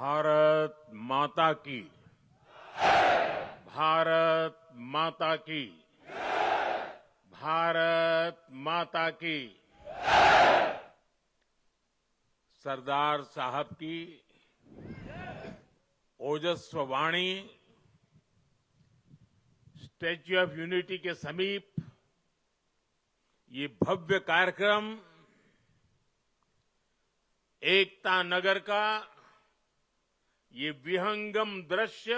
भारत माता की। भारत माता की। भारत माता की। सरदार साहब की ओजस्व वाणी स्टैच्यू ऑफ यूनिटी के समीप ये भव्य कार्यक्रम एकता नगर का ये विहंगम दृश्य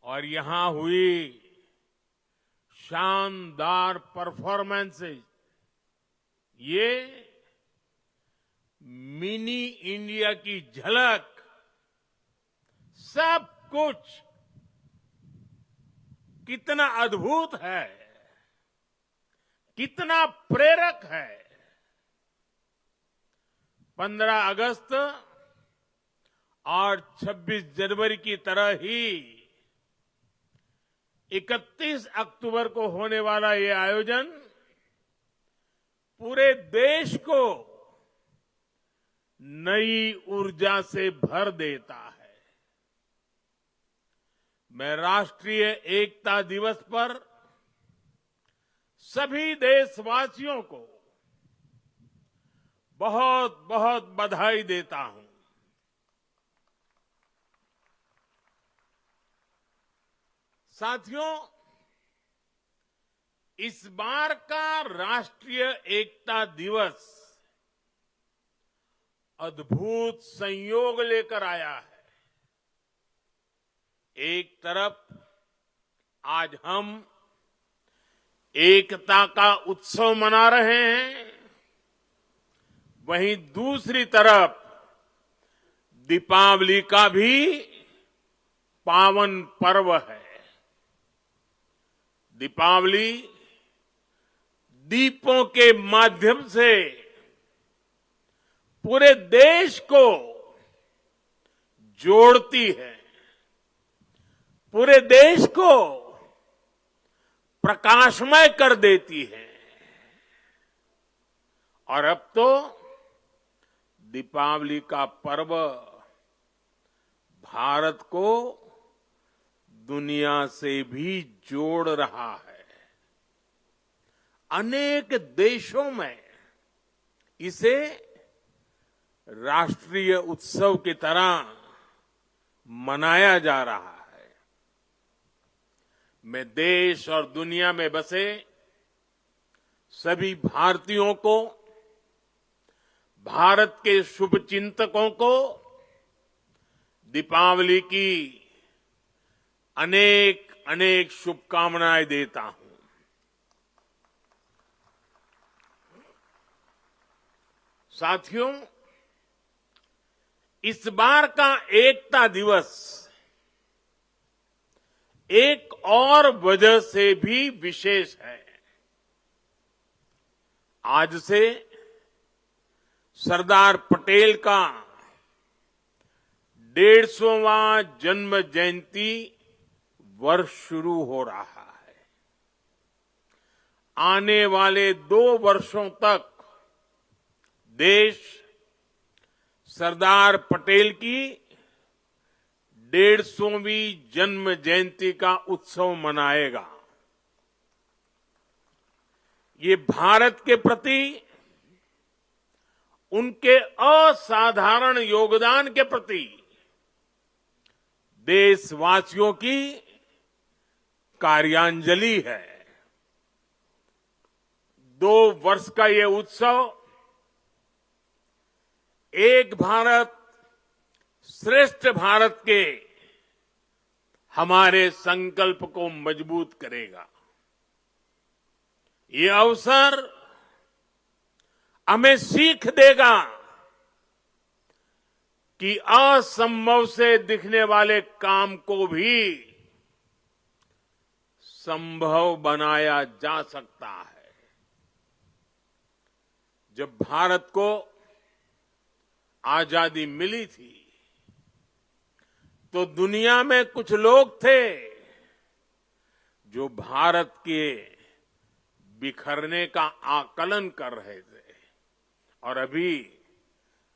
और यहां हुई शानदार परफॉर्मेंसेस, ये मिनी इंडिया की झलक, सब कुछ कितना अद्भुत है, कितना प्रेरक है। 15 अगस्त और 26 जनवरी की तरह ही 31 अक्टूबर को होने वाला ये आयोजन पूरे देश को नई ऊर्जा से भर देता है। मैं राष्ट्रीय एकता दिवस पर सभी देशवासियों को बहुत बहुत बधाई देता हूं। साथियों, इस बार का राष्ट्रीय एकता दिवस अद्भुत संयोग लेकर आया है। एक तरफ आज हम एकता का उत्सव मना रहे हैं, वहीं दूसरी तरफ दीपावली का भी पावन पर्व है। दीपावली दीपों के माध्यम से पूरे देश को जोड़ती है, पूरे देश को प्रकाशमय कर देती है। और अब तो दीपावली का पर्व भारत को दुनिया से भी जोड़ रहा है। अनेक देशों में इसे राष्ट्रीय उत्सव की तरह मनाया जा रहा है। मैं देश और दुनिया में बसे सभी भारतीयों को, भारत के शुभचिंतकों को दीपावली की अनेक अनेक शुभकामनाएं देता हूं। साथियों, इस बार का एकता दिवस एक और वजह से भी विशेष है। आज से सरदार पटेल का 150वां जन्म जयंती वर्ष शुरू हो रहा है। आने वाले 2 वर्षों तक देश सरदार पटेल की 150वीं जन्म जयंती का उत्सव मनाएगा। ये भारत के प्रति उनके असाधारण योगदान के प्रति देशवासियों की कार्यांजलि है। 2 वर्ष का ये उत्सव एक भारत श्रेष्ठ भारत के हमारे संकल्प को मजबूत करेगा। ये अवसर हमें सीख देगा कि असंभव से दिखने वाले काम को भी संभव बनाया जा सकता है। जब भारत को आजादी मिली थी तो दुनिया में कुछ लोग थे जो भारत के बिखरने का आकलन कर रहे थे, और अभी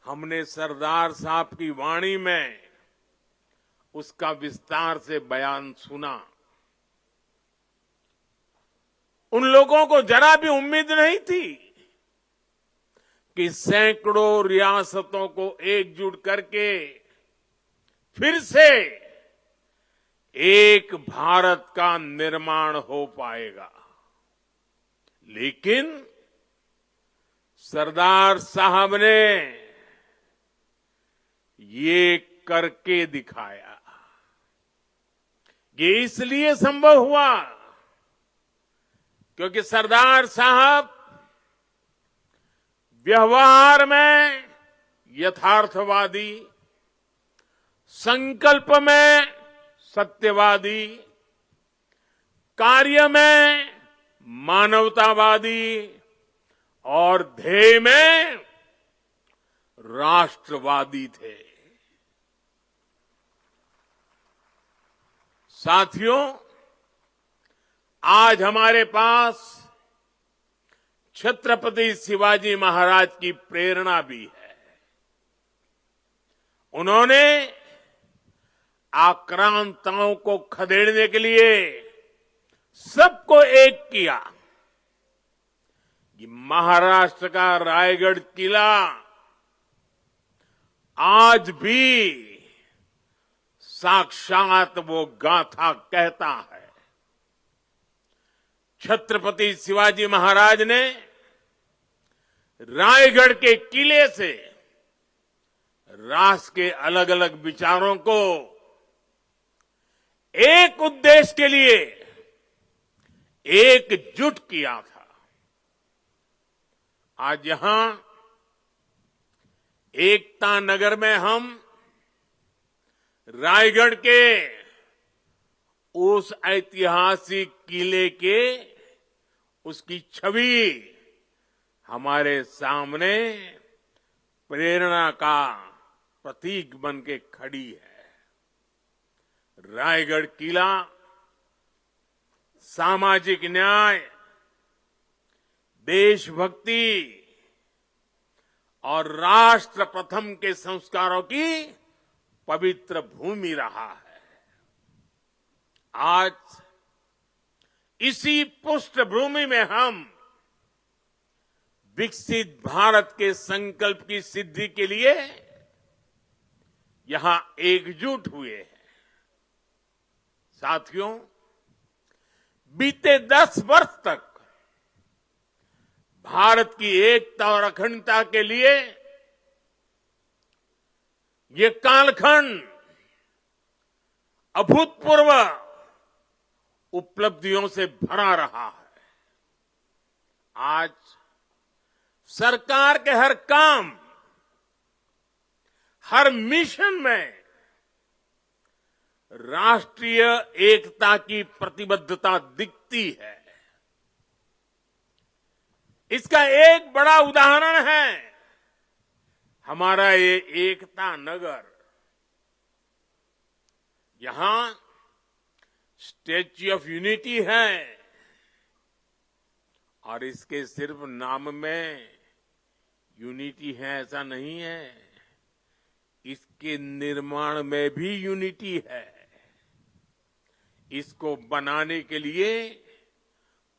हमने सरदार साहब की वाणी में उसका विस्तार से बयान सुना। उन लोगों को जरा भी उम्मीद नहीं थी कि सैकड़ों रियासतों को एकजुट करके फिर से एक भारत का निर्माण हो पाएगा। लेकिन सरदार साहब ने ये करके दिखाया। ये इसलिए संभव हुआ क्योंकि सरदार साहब व्यवहार में यथार्थवादी, संकल्प में सत्यवादी, कार्य में मानवतावादी और ध्येय में राष्ट्रवादी थे। साथियों, आज हमारे पास छत्रपति शिवाजी महाराज की प्रेरणा भी है। उन्होंने आक्रांताओं को खदेड़ने के लिए सबको एक किया। ये महाराष्ट्र का रायगढ़ किला आज भी साक्षात वो गाथा कहता है। छत्रपति शिवाजी महाराज ने रायगढ़ के किले से राष्ट्र के अलग अलग विचारों को एक उद्देश्य के लिए एकजुट किया था। आज यहां एकता नगर में हम रायगढ़ के उस ऐतिहासिक किले के उसकी छवि हमारे सामने प्रेरणा का प्रतीक बन के खड़ी है। रायगढ़ किला सामाजिक न्याय, देशभक्ति और राष्ट्र प्रथम के संस्कारों की पवित्र भूमि रहा है। आज इसी पृष्ठभूमि में हम विकसित भारत के संकल्प की सिद्धि के लिए यहां एकजुट हुए हैं। साथियों, बीते 10 वर्ष तक भारत की एकता और अखंडता के लिए ये कालखंड अभूतपूर्व उपलब्धियों से भरा रहा है। आज सरकार के हर काम, हर मिशन में राष्ट्रीय एकता की प्रतिबद्धता दिखती है। इसका एक बड़ा उदाहरण है हमारा ये एकता नगर। यहां स्टैच्यू ऑफ यूनिटी है और इसके सिर्फ नाम में यूनिटी है ऐसा नहीं है, इसके निर्माण में भी यूनिटी है। इसको बनाने के लिए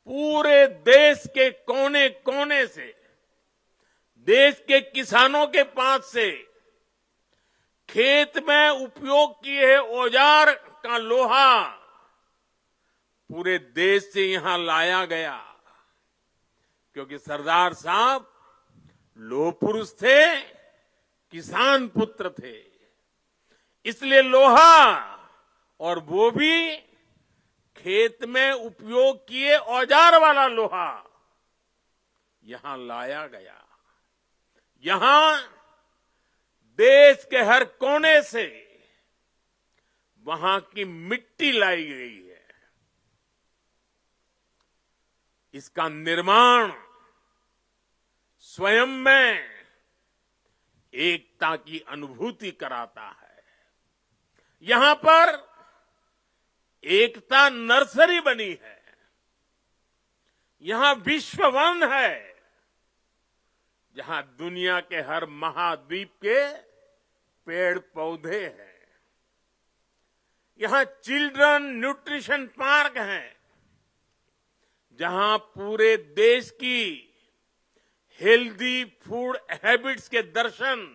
पूरे देश के कोने कोने से, देश के किसानों के पास से खेत में उपयोग किए औजार का लोहा पूरे देश से यहां लाया गया, क्योंकि सरदार साहब लोह पुरुष थे, किसान पुत्र थे। इसलिए लोहा, और वो भी खेत में उपयोग किए औजार वाला लोहा यहां लाया गया। यहां देश के हर कोने से वहां की मिट्टी लाई गई है। इसका निर्माण स्वयं में एकता की अनुभूति कराता है। यहां पर एकता नर्सरी बनी है, यहां विश्व वन है जहां दुनिया के हर महाद्वीप के पेड़ पौधे हैं। यहां चिल्ड्रन न्यूट्रिशन पार्क है, जहां पूरे देश की हेल्दी फूड हैबिट्स के दर्शन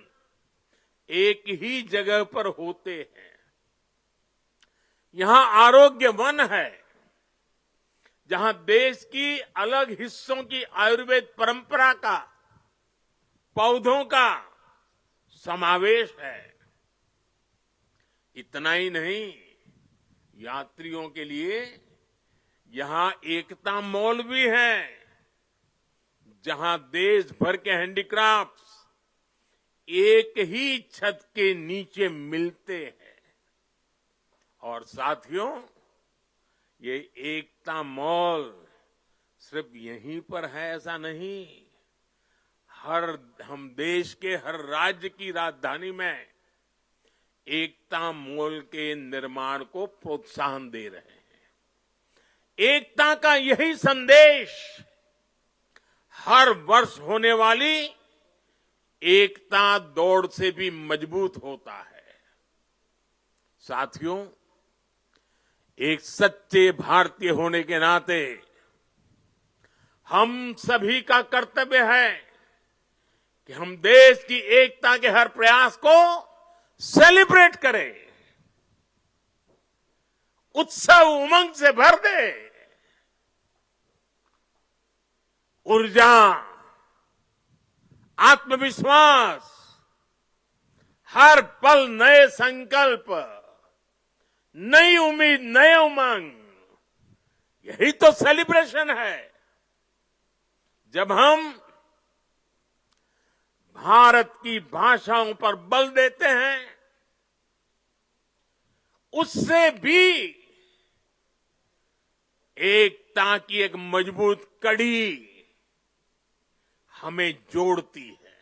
एक ही जगह पर होते हैं। यहां आरोग्य वन है, जहां देश की अलग हिस्सों की आयुर्वेद परंपरा का, पौधों का समावेश है। इतना ही नहीं, यात्रियों के लिए यहां एकता मॉल भी है, जहां देश भर के हैंडीक्राफ्ट्स एक ही छत के नीचे मिलते हैं। और साथियों, ये एकता मॉल सिर्फ यहीं पर है ऐसा नहीं, हम देश के हर राज्य की राजधानी में एकता मॉल के निर्माण को प्रोत्साहन दे रहे हैं। एकता का यही संदेश हर वर्ष होने वाली एकता दौड़ से भी मजबूत होता है। साथियों, एक सच्चे भारतीय होने के नाते हम सभी का कर्तव्य है कि हम देश की एकता के हर प्रयास को सेलिब्रेट करें, उत्सव उमंग से भर दे। ऊर्जा, आत्मविश्वास, हर पल नए संकल्प, नई उम्मीद, नए उमंग, यही तो सेलिब्रेशन है। जब हम भारत की भाषाओं पर बल देते हैं, उससे भी एकता की एक मजबूत कड़ी हमें जोड़ती है।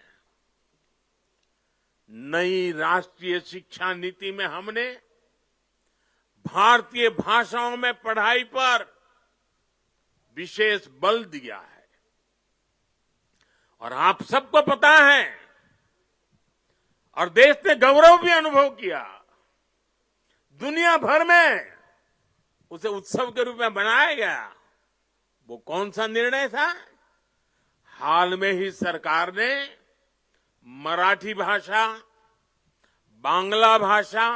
नई राष्ट्रीय शिक्षा नीति में हमने भारतीय भाषाओं में पढ़ाई पर विशेष बल दिया है। और आप सबको पता है, और देश ने गौरव भी अनुभव किया, दुनिया भर में उसे उत्सव के रूप में बनाया गया। वो कौन सा निर्णय था? हाल में ही सरकार ने मराठी भाषा, बांग्ला भाषा,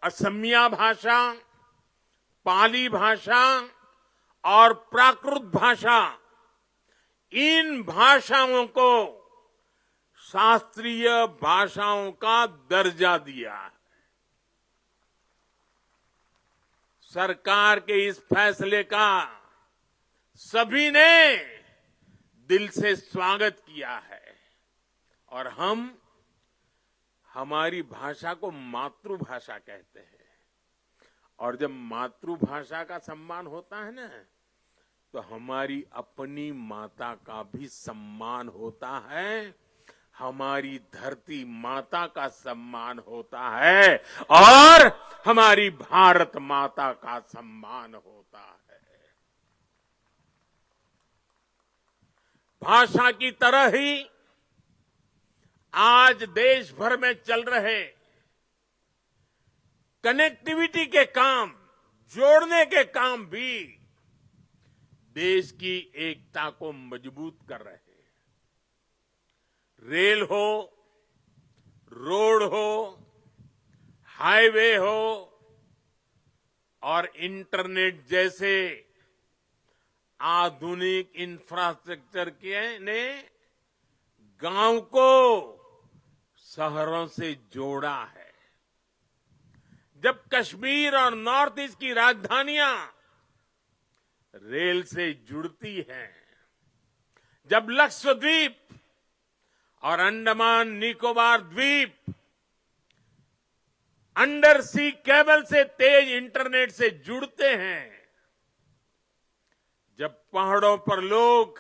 असमिया भाषा, पाली भाषा और प्राकृत भाषा, इन भाषाओं को शास्त्रीय भाषाओं का दर्जा दिया है। सरकार के इस फैसले का सभी ने दिल से स्वागत किया है। और हम हमारी भाषा को मातृभाषा कहते हैं। और जब मातृभाषा का सम्मान होता है ना, तो हमारी अपनी माता का भी सम्मान होता है, हमारी धरती माता का सम्मान होता है, और हमारी भारत माता का सम्मान होता है। भाषा की तरह ही आज देश भर में चल रहे कनेक्टिविटी के काम, जोड़ने के काम भी देश की एकता को मजबूत कर रहे हैं। रेल हो, रोड हो, हाईवे हो और इंटरनेट जैसे आधुनिक इंफ्रास्ट्रक्चर ने गांव को शहरों से जोड़ा है। जब कश्मीर और नॉर्थ ईस्ट की राजधानियां रेल से जुड़ती हैं, जब लक्षद्वीप और अंडमान निकोबार द्वीप अंडर सी केबल से तेज इंटरनेट से जुड़ते हैं, जब पहाड़ों पर लोग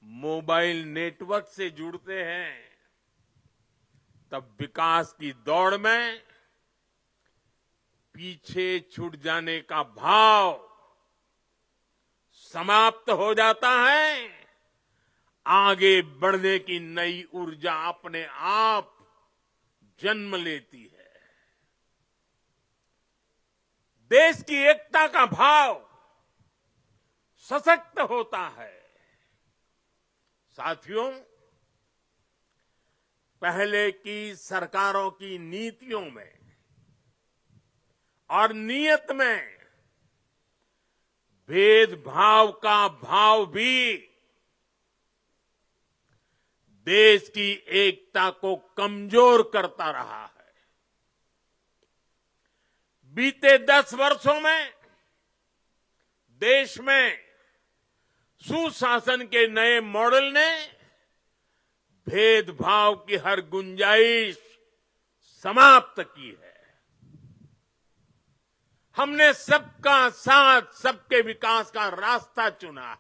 मोबाइल नेटवर्क से जुड़ते हैं, तब विकास की दौड़ में पीछे छूट जाने का भाव समाप्त हो जाता है आगे बढ़ने की नई ऊर्जा अपने आप जन्म लेती है। देश की एकता का भाव सशक्त होता है। साथियों, पहले की सरकारों की नीतियों में और नीयत में भेदभाव का भाव भी देश की एकता को कमजोर करता रहा है। बीते 10 वर्षों में देश में सुशासन के नए मॉडल ने भेदभाव की हर गुंजाइश समाप्त की है। हमने सबका साथ, सबके विकास का रास्ता चुना है।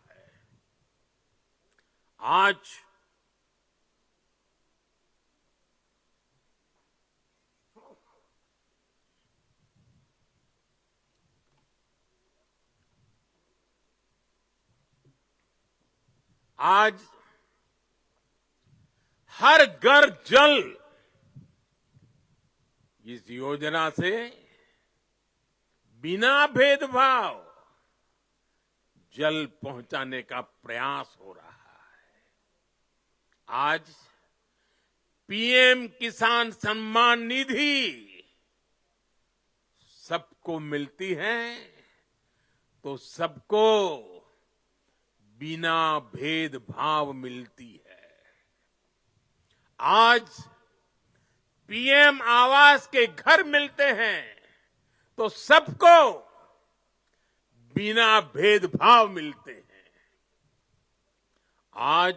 आज हर घर जल इस योजना से बिना भेदभाव जल पहुंचाने का प्रयास हो रहा है। आज पीएम किसान सम्मान निधि सबको मिलती है तो सबको बिना भेदभाव मिलती है। आज पीएम आवास के घर मिलते हैं तो सबको बिना भेदभाव मिलते हैं। आज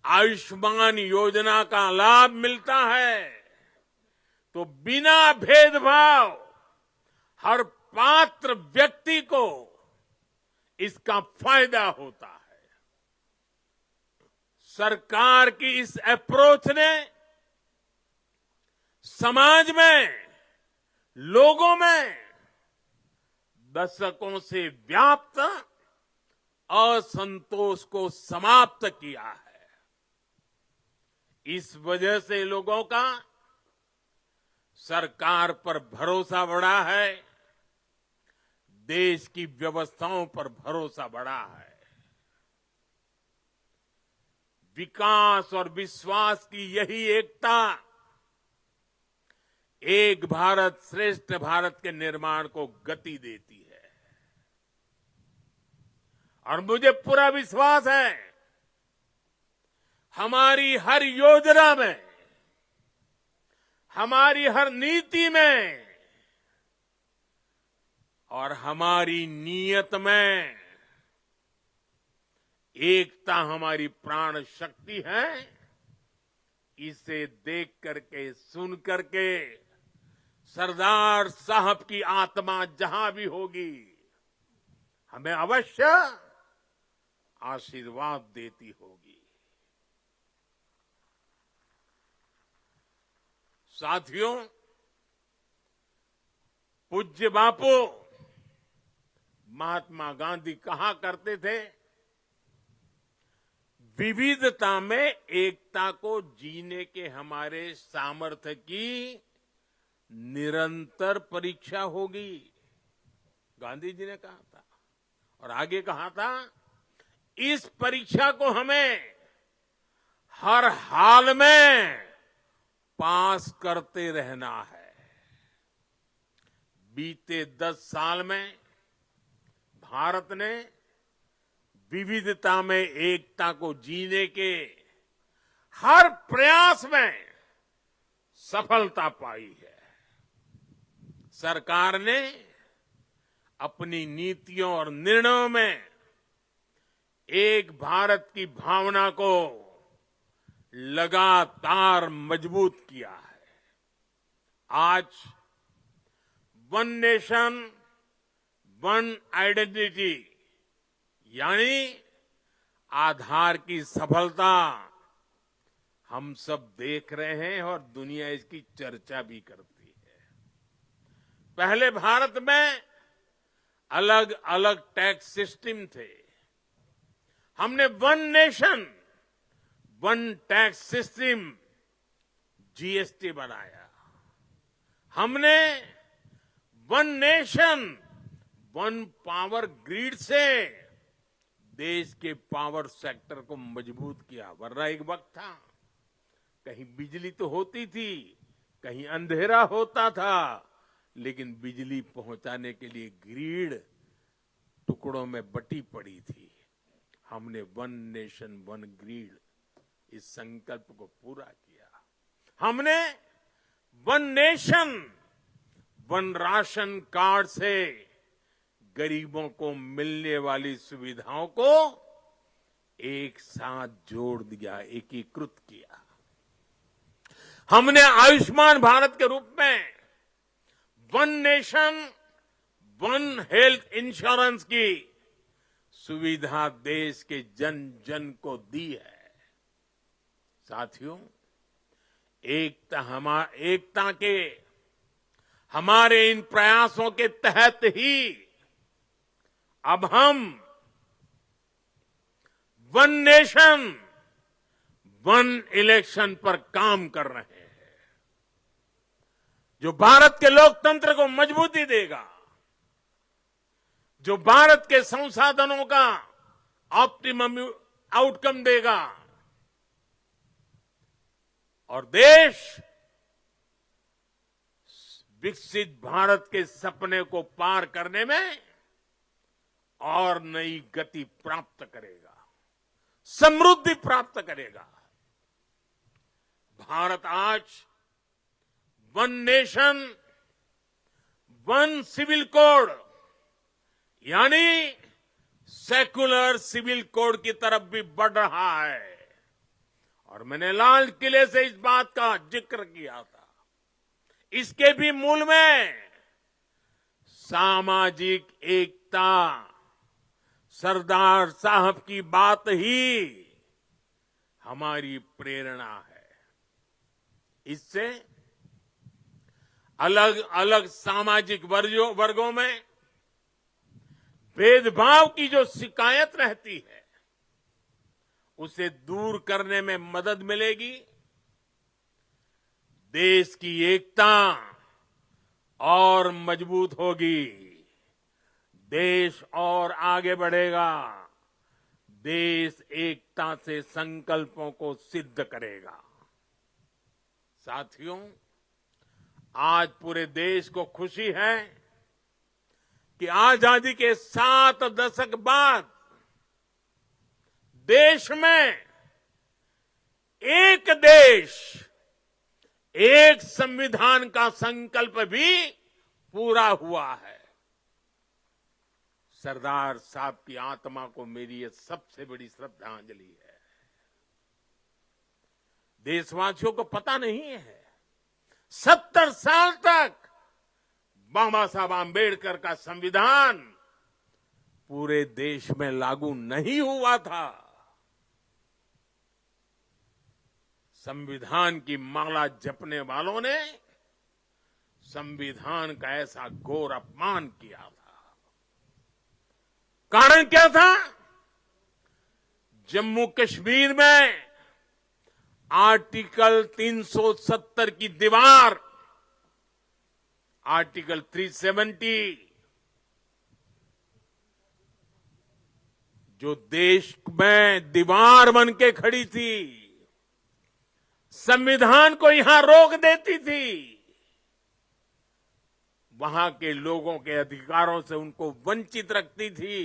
आयुष्मान योजना का लाभ मिलता है तो बिना भेदभाव हर पात्र व्यक्ति को इसका फायदा होता है। सरकार की इस अप्रोच ने समाज में, लोगों में दशकों से व्याप्त असंतोष को समाप्त किया है। इस वजह से लोगों का सरकार पर भरोसा बढ़ा है, देश की व्यवस्थाओं पर भरोसा बढ़ा है। विकास और विश्वास की यही एकता एक भारत श्रेष्ठ भारत के निर्माण को गति देती है। और मुझे पूरा विश्वास है हमारी हर योजना में, हमारी हर नीति में और हमारी नीयत में एकता हमारी प्राण शक्ति है। इसे देख करके, सुन करके सरदार साहब की आत्मा जहां भी होगी हमें अवश्य आशीर्वाद देती होगी। साथियों, पूज्य बापू महात्मा गांधी कहा करते थे, विविधता में एकता को जीने के हमारे सामर्थ्य की निरंतर परीक्षा होगी। गांधी जी ने कहा था और आगे कहा था, इस परीक्षा को हमें हर हाल में पास करते रहना है। बीते 10 साल में भारत ने विविधता में एकता को जीने के हर प्रयास में सफलता पाई है। सरकार ने अपनी नीतियों और निर्णयों में एक भारत की भावना को लगातार मजबूत किया है। आज वन नेशन वन आइडेंटिटी यानी आधार की सफलता हम सब देख रहे हैं और दुनिया इसकी चर्चा भी करती है। पहले भारत में अलग अलग टैक्स सिस्टम थे। हमने one nation one tax system GST बनाया। हमने one nation one power grid से देश के पावर सेक्टर को मजबूत किया। वरना एक वक्त था कहीं बिजली तो होती थी, कहीं अंधेरा होता था, लेकिन बिजली पहुंचाने के लिए ग्रिड टुकड़ों में बटी पड़ी थी। हमने वन नेशन वन ग्रिड इस संकल्प को पूरा किया। हमने one nation one ration card से गरीबों को मिलने वाली सुविधाओं को एक साथ जोड़ दिया, एकीकृत किया। हमने आयुष्मान भारत के रूप में one nation one health insurance की सुविधा देश के जन जन को दी है। साथियों, एकता के हमारे इन प्रयासों के तहत ही अब हम वन नेशन वन इलेक्शन पर काम कर रहे हैं, जो भारत के लोकतंत्र को मजबूती देगा, जो भारत के संसाधनों का ऑप्टिमम आउटकम देगा और देश विकसित भारत के सपने को पार करने में और नई गति प्राप्त करेगा, समृद्धि प्राप्त करेगा। भारत आज one nation one civil code यानी सेकुलर सिविल कोड की तरफ भी बढ़ रहा है। और मैंने लाल किले से इस बात का जिक्र किया था। इसके भी मूल में सामाजिक एकता, सरदार साहब की बात ही हमारी प्रेरणा है। इससे अलग अलग सामाजिक वर्गों में भेदभाव की जो शिकायत रहती है उसे दूर करने में मदद मिलेगी। देश की एकता और मजबूत होगी, देश और आगे बढ़ेगा, देश एकता से संकल्पों को सिद्ध करेगा। साथियों, आज पूरे देश को खुशी है कि आजादी के 7 दशक बाद देश में एक देश एक संविधान का संकल्प भी पूरा हुआ है। सरदार साहब की आत्मा को मेरी ये सबसे बड़ी श्रद्धांजलि है। देशवासियों को पता नहीं है 70 साल तक बाबा साहब आंबेडकर का संविधान पूरे देश में लागू नहीं हुआ था। संविधान की माला जपने वालों ने संविधान का ऐसा घोर अपमान किया था। कारण क्या था? जम्मू कश्मीर में आर्टिकल 370 की दीवार, आर्टिकल 370 जो देश में दीवार बन के खड़ी थी, संविधान को यहां रोक देती थी, वहां के लोगों के अधिकारों से उनको वंचित रखती थी।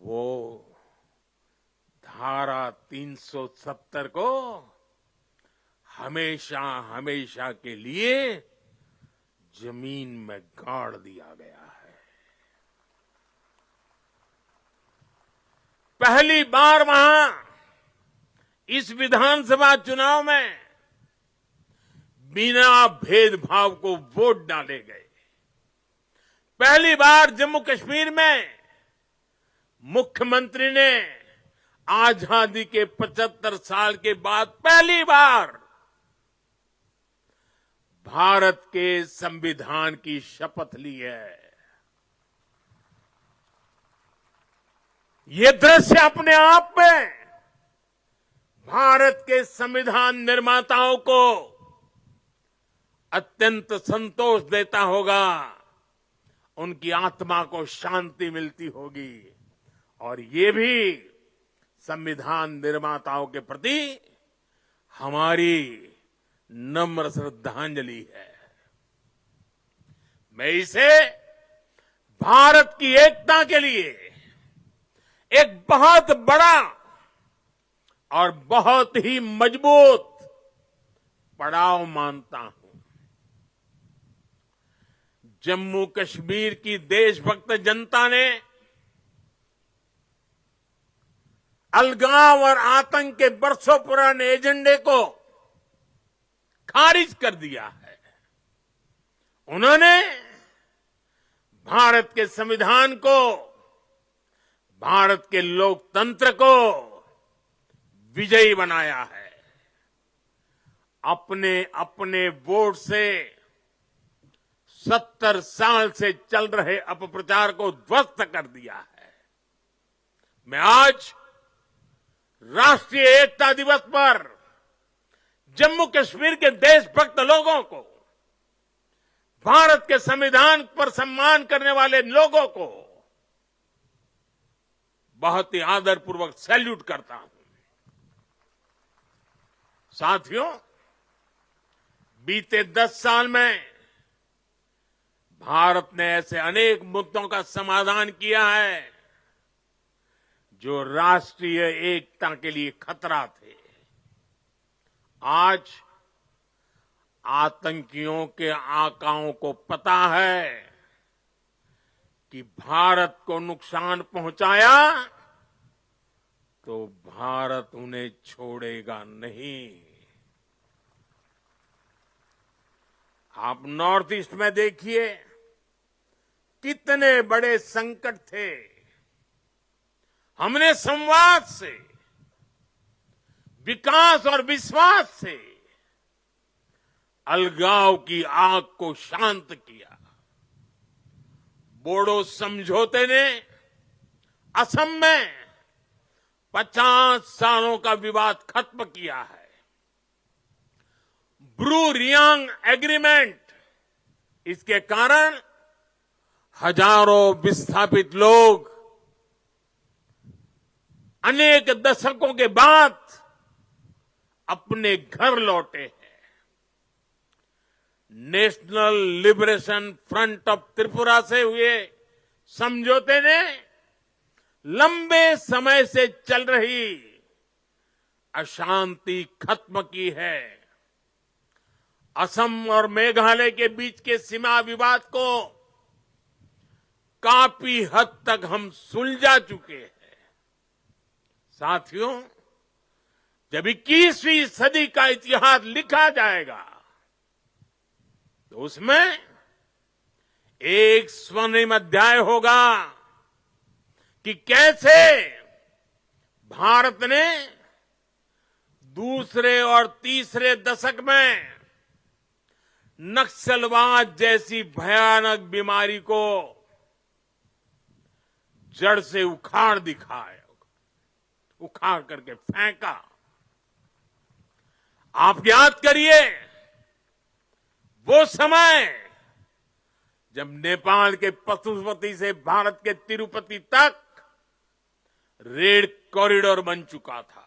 वो धारा 370 को हमेशा हमेशा के लिए जमीन में गाड़ दिया गया है। पहली बार वहां इस विधानसभा चुनाव में बिना भेदभाव को वोट डाले गए। पहली बार जम्मू कश्मीर में मुख्यमंत्री ने आजादी के 75 साल के बाद पहली बार भारत के संविधान की शपथ ली है। ये दृश्य अपने आप में भारत के संविधान निर्माताओं को अत्यंत संतोष देता होगा, उनकी आत्मा को शांति मिलती होगी और ये भी संविधान निर्माताओं के प्रति हमारी नम्र श्रद्धांजलि है। मैं इसे भारत की एकता के लिए एक बहुत बड़ा और बहुत ही मजबूत पड़ाव मानता हूं। जम्मू कश्मीर की देशभक्त जनता ने अलगाव और आतंक के बरसों पुराने एजेंडे को खारिज कर दिया है। उन्होंने भारत के संविधान को, भारत के लोकतंत्र को विजयी बनाया है। अपने अपने वोट से 70 साल से चल रहे अपप्रचार को ध्वस्त कर दिया है। मैं आज राष्ट्रीय एकता दिवस पर जम्मू कश्मीर के देशभक्त लोगों को, भारत के संविधान पर सम्मान करने वाले लोगों को बहुत ही आदरपूर्वक सैल्यूट करता हूं। साथियों, बीते 10 साल में भारत ने ऐसे अनेक मुद्दों का समाधान किया है जो राष्ट्रीय एकता के लिए खतरा थे। आज आतंकियों के आकाओं को पता है कि भारत को नुकसान पहुंचाया तो भारत उन्हें छोड़ेगा नहीं। आप नॉर्थ ईस्ट में देखिए कितने बड़े संकट थे। हमने संवाद से, विकास और विश्वास से अलगाव की आग को शांत किया। बोडो समझौते ने असम में 50 सालों का विवाद खत्म किया है। ब्रू रियांग एग्रीमेंट, इसके कारण हजारों विस्थापित लोग अनेक दशकों के बाद अपने घर लौटे हैं। National liberation front of Tripura से हुए समझौते ने लंबे समय से चल रही अशांति खत्म की है। असम और मेघालय के बीच के सीमा विवाद को काफी हद तक हम सुलझा चुके हैं। साथियों, जब 21वीं सदी का इतिहास लिखा जाएगा तो उसमें एक स्वर्णिम अध्याय होगा कि कैसे भारत ने दूसरे और तीसरे दशक में नक्सलवाद जैसी भयानक बीमारी को जड़ से उखाड़ दिखाया, उखाड़ करके फेंका। आप याद करिए वो समय जब नेपाल के पशुपति से भारत के तिरुपति तक रेल कॉरिडोर बन चुका था।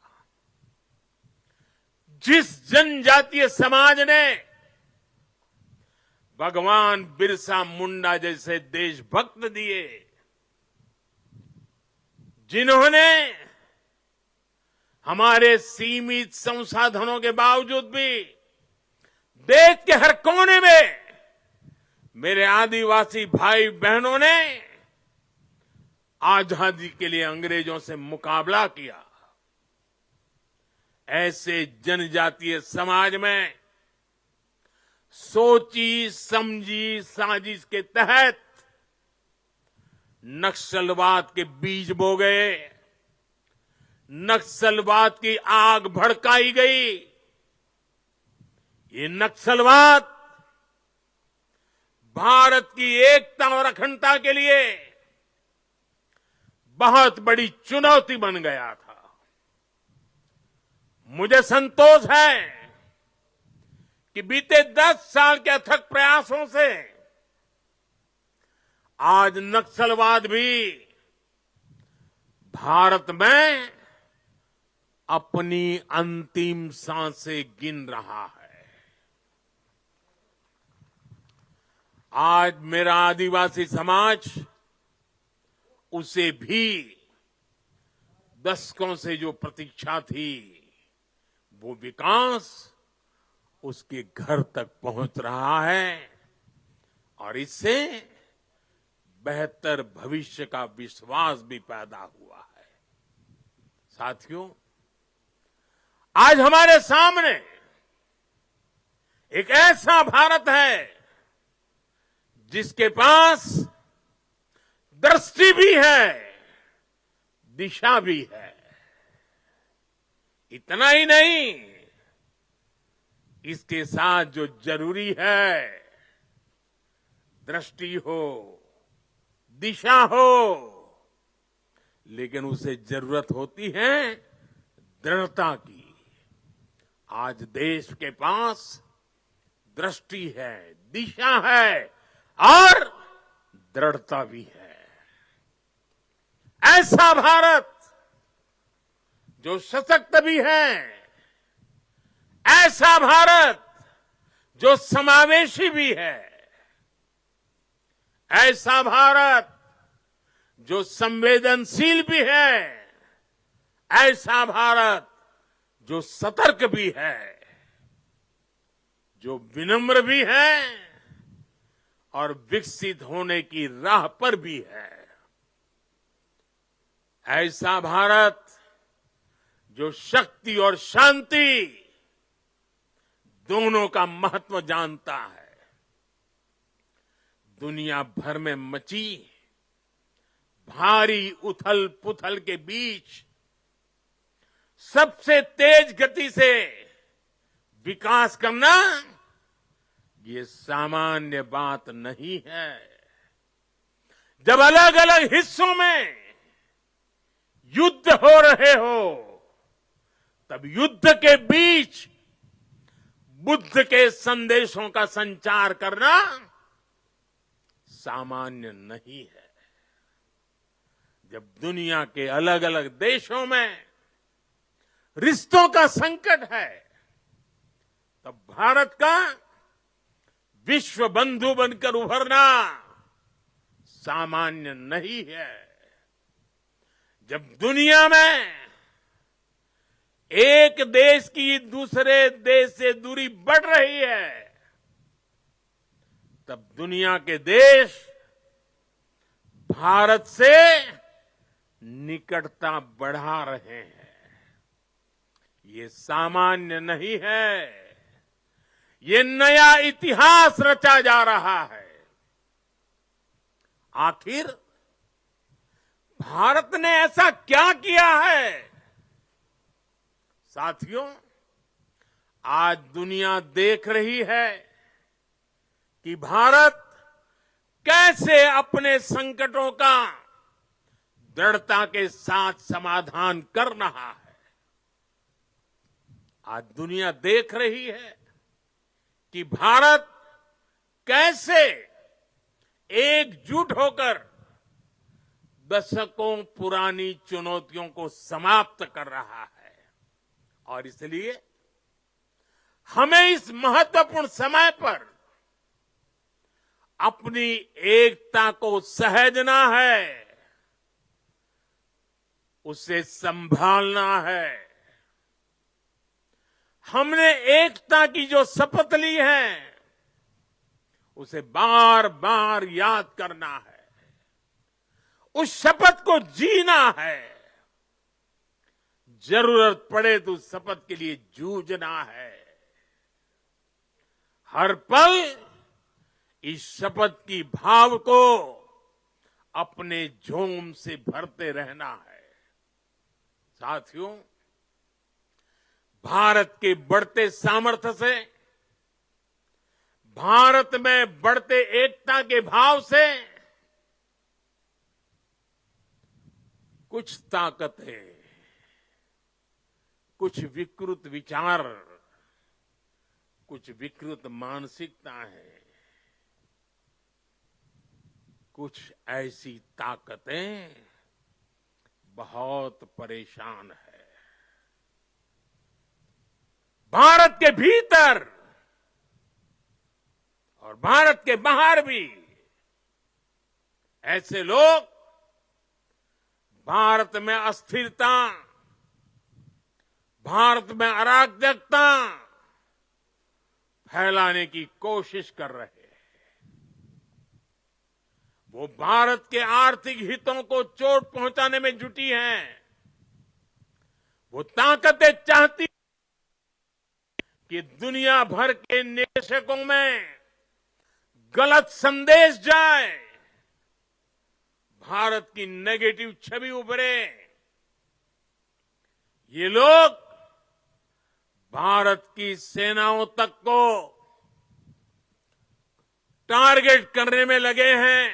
जिस जनजातीय समाज ने भगवान बिरसा मुंडा जैसे देशभक्त दिए, जिन्होंने हमारे सीमित संसाधनों के बावजूद भी देश के हर कोने में मेरे आदिवासी भाई बहनों ने आजादी के लिए अंग्रेजों से मुकाबला किया, ऐसे जनजातीय समाज में सोची समझी साजिश के तहत नक्सलवाद के बीज बो गए, नक्सलवाद की आग भड़काई गई। ये नक्सलवाद भारत की एकता और अखंडता के लिए बहुत बड़ी चुनौती बन गया था। मुझे संतोष है कि बीते 10 साल के अथक प्रयासों से आज नक्सलवाद भी भारत में अपनी अंतिम सांसें गिन रहा है। आज मेरा आदिवासी समाज उसे भी दशकों से जो प्रतीक्षा थी, वो विकास उसके घर तक पहुंच रहा है और इससे बेहतर भविष्य का विश्वास भी पैदा हुआ है। साथियों, आज हमारे सामने एक ऐसा भारत है जिसके पास दृष्टि भी है, दिशा भी है। इतना ही नहीं, इसके साथ जो जरूरी है, दृष्टि हो, दिशा हो, लेकिन उसे जरूरत होती है दृढ़ता की। आज देश के पास दृष्टि है, दिशा है और दृढ़ता भी है। ऐसा भारत जो सशक्त भी है, ऐसा भारत जो समावेशी भी है, ऐसा भारत जो संवेदनशील भी है, ऐसा भारत जो सतर्क भी है, जो विनम्र भी है और विकसित होने की राह पर भी है। ऐसा भारत जो शक्ति और शांति दोनों का महत्व जानता है। दुनिया भर में मची भारी उथल पुथल के बीच सबसे तेज गति से विकास करना ये सामान्य बात नहीं है। जब अलग अलग हिस्सों में युद्ध हो रहे हो, तब युद्ध के बीच बुद्ध के संदेशों का संचार करना सामान्य नहीं है। जब दुनिया के अलग अलग देशों में रिश्तों का संकट है, तब भारत का विश्व बंधु बनकर उभरना सामान्य नहीं है। जब दुनिया में एक देश की दूसरे देश से दूरी बढ़ रही है, तब दुनिया के देश भारत से निकटता बढ़ा रहे हैं। ये सामान्य नहीं है, ये नया इतिहास रचा जा रहा है। आखिर भारत ने ऐसा क्या किया है? साथियों, आज दुनिया देख रही है कि भारत कैसे अपने संकटों का दृढ़ता के साथ समाधान कर रहा है। आज दुनिया देख रही है कि भारत कैसे एकजुट होकर दशकों पुरानी चुनौतियों को समाप्त कर रहा है। और इसलिए हमें इस महत्वपूर्ण समय पर अपनी एकता को सहेजना है, उसे संभालना है। हमने एकता की जो शपथ ली है, उसे बार बार याद करना है, उस शपथ को जीना है। जरूरत पड़े तो उस शपथ के लिए जूझना है। हर पल इस शपथ की भाव को अपने जोम से भरते रहना है। साथियों, भारत के बढ़ते सामर्थ्य से, भारत में बढ़ते एकता के भाव से कुछ ताकतें, कुछ विकृत विचार, कुछ विकृत मानसिकता है, कुछ ऐसी ताकतें बहुत परेशान है। भारत के भीतर और भारत के बाहर भी ऐसे लोग भारत में अस्थिरता, भारत में अराजकता फैलाने की कोशिश कर रहे हैं। वो भारत के आर्थिक हितों को चोट पहुंचाने में जुटी हैं। वो ताकतें चाहती कि दुनिया भर के निवेशकों में गलत संदेश जाए, भारत की नेगेटिव छवि उभरे। ये लोग भारत की सेनाओं तक को टारगेट करने में लगे हैं।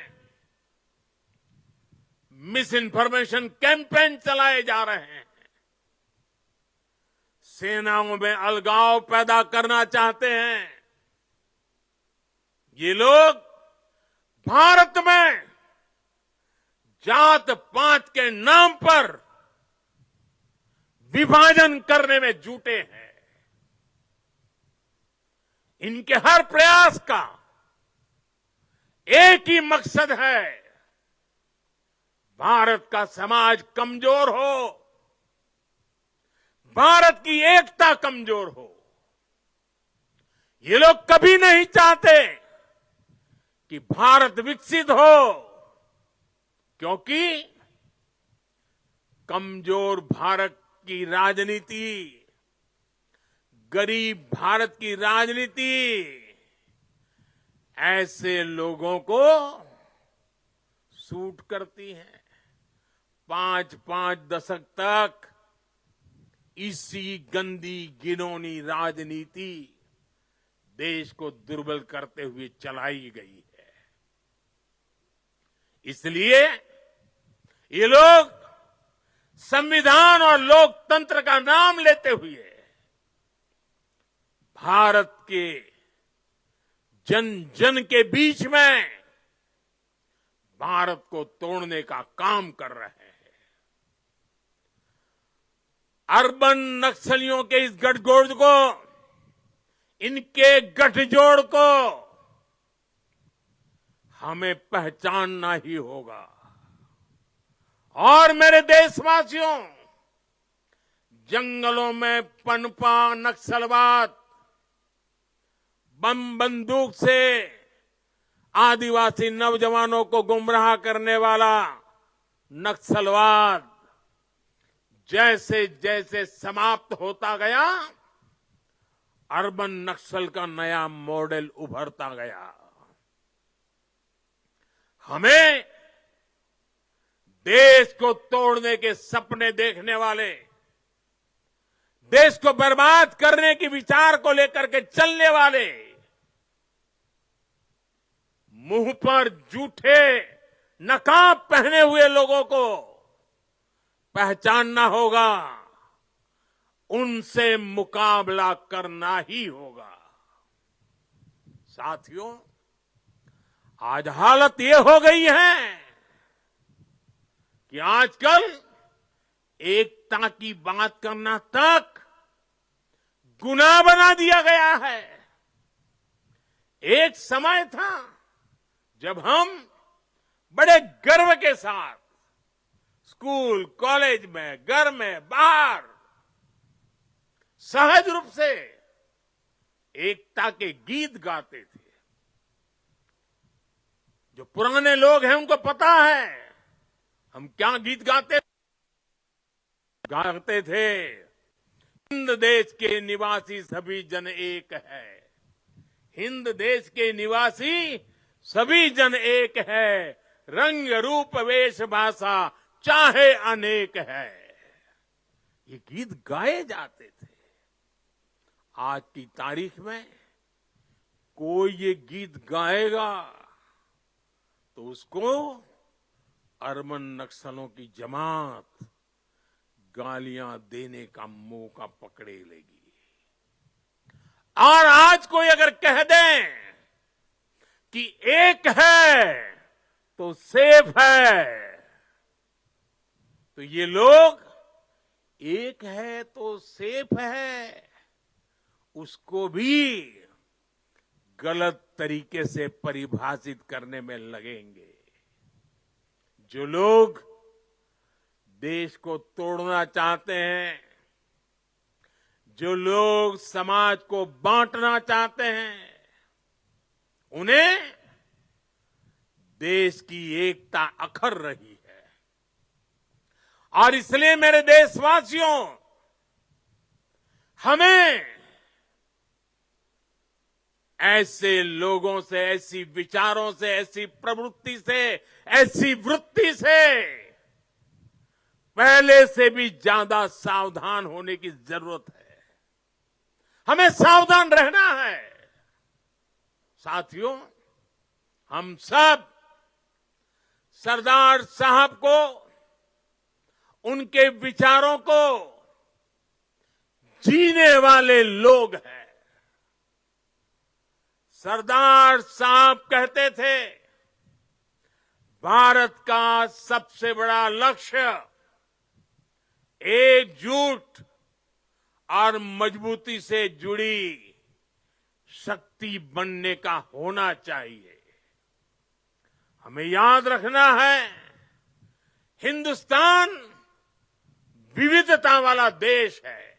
मिस इन्फॉर्मेशन कैंपेन चलाए जा रहे हैं। सेनाओं में अलगाव पैदा करना चाहते हैं। ये लोग भारत में जात पात के नाम पर विभाजन करने में जुटे हैं। इनके हर प्रयास का एक ही मकसद है, भारत का समाज कमजोर हो, भारत की एकता कमजोर हो। ये लोग कभी नहीं चाहते कि भारत विकसित हो, क्योंकि कमजोर भारत की राजनीति, गरीब भारत की राजनीति ऐसे लोगों को सूट करती है। 5-5 दशक तक इसी गंदी घिनौनी राजनीति देश को दुर्बल करते हुए चलाई गई है। इसलिए ये लोग संविधान और लोकतंत्र का नाम लेते हुए भारत के जन जन के बीच में भारत को तोड़ने का काम कर रहे हैं। अर्बन नक्सलियों के इस गठजोड़ को, इनके गठजोड़ को हमें पहचानना ही होगा। और मेरे देशवासियों, जंगलों में पनपा नक्सलवाद, बम बंदूक से आदिवासी नौजवानों को गुमराह करने वाला नक्सलवाद जैसे जैसे समाप्त होता गया, अर्बन नक्सल का नया मॉडल उभरता गया। हमें देश को तोड़ने के सपने देखने वाले, देश को बर्बाद करने के विचार को लेकर के चलने वाले, मुंह पर जूठे नकाब पहने हुए लोगों को पहचानना होगा, उनसे मुकाबला करना ही होगा। साथियों, आज हालत ये हो गई है कि आजकल एकता की बात करना तक गुनाह बना दिया गया है। एक समय था जब हम बड़े गर्व के साथ स्कूल, कॉलेज में, घर में, बाहर सहज रूप से एकता के गीत गाते थे। जो पुराने लोग हैं उनको पता है हम क्या गीत गाते थे। हिंद देश के निवासी सभी जन एक है, हिंद देश के निवासी सभी जन एक है, रंग रूप वेश भाषा चाहे अनेक है। ये गीत गाए जाते थे। आज की तारीख में कोई ये गीत गाएगा तो उसको अरबन नक्सलों की जमात गालियां देने का मौका पकड़े लेगी। और आज कोई अगर कह दें कि एक है तो सेफ है, तो ये लोग एक है तो सेफ है उसको भी गलत तरीके से परिभाषित करने में लगेंगे। जो लोग देश को तोड़ना चाहते हैं, जो लोग समाज को बांटना चाहते हैं, उन्हें देश की एकता अखर रही है। और इसलिए मेरे देशवासियों, हमें ऐसे लोगों से, ऐसी विचारों से, ऐसी प्रवृत्ति से, ऐसी वृत्ति से पहले से भी ज्यादा सावधान होने की जरूरत है। हमें सावधान रहना है। साथियों, हम सब सरदार साहब को, उनके विचारों को जीने वाले लोग हैं। सरदार साहब कहते थे, भारत का सबसे बड़ा लक्ष्य एकजुट और मजबूती से जुड़ी शक्ति बनने का होना चाहिए। हमें याद रखना है, हिंदुस्तान विविधता वाला देश है।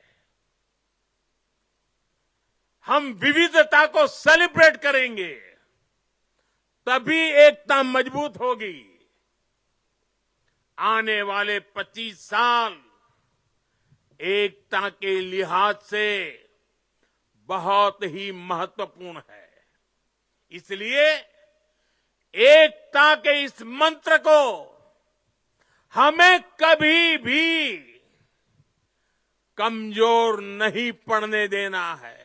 हम विविधता को सेलिब्रेट करेंगे, तभी एकता मजबूत होगी। आने वाले 25 साल एकता के लिहाज से बहुत ही महत्वपूर्ण है। इसलिए एकता के इस मंत्र को हमें कभी भी कमजोर नहीं पड़ने देना है।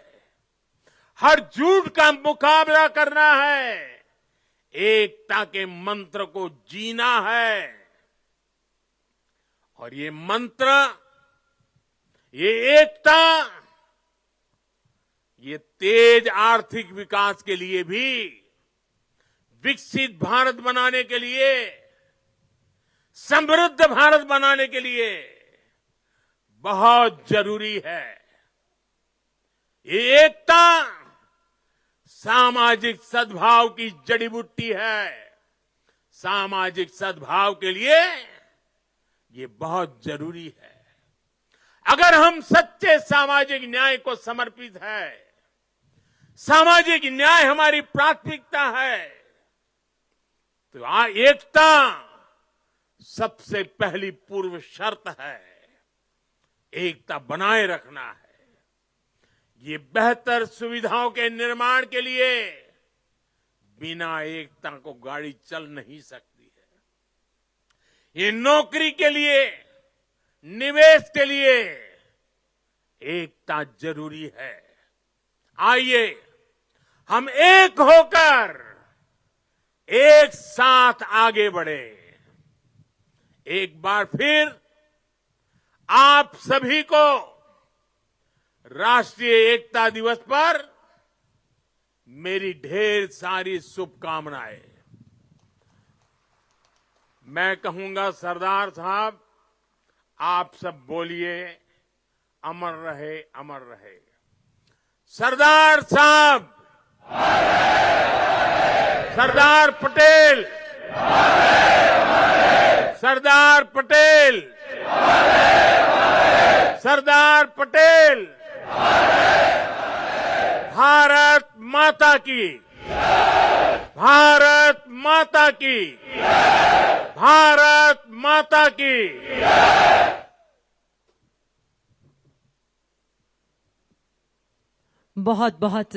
हर झूठ का मुकाबला करना है, एकता के मंत्र को जीना है। और ये मंत्र, ये एकता, ये तेज आर्थिक विकास के लिए भी, विकसित भारत बनाने के लिए, समृद्ध भारत बनाने के लिए बहुत जरूरी है। ये एकता सामाजिक सद्भाव की जड़ी बूटी है। सामाजिक सद्भाव के लिए ये बहुत जरूरी है। अगर हम सच्चे सामाजिक न्याय को समर्पित है, सामाजिक न्याय हमारी प्राथमिकता है, तो एकता सबसे पहली पूर्व शर्त है। एकता बनाए रखना है। ये बेहतर सुविधाओं के निर्माण के लिए बिना एकता को गाड़ी चल नहीं सकती है। ये नौकरी के लिए, निवेश के लिए एकता जरूरी है। आइए हम एक होकर एक साथ आगे बढ़े। एक बार फिर आप सभी को राष्ट्रीय एकता दिवस पर मेरी ढेर सारी शुभकामनाएं। मैं कहूंगा, सरदार साहब, आप सब बोलिए, अमर रहे, अमर रहे। सरदार साहब, सरदार पटेल, सरदार पटेल, सरदार पटेल। भारत माता की, भारत माता की, भारत माता की। बहुत बहुत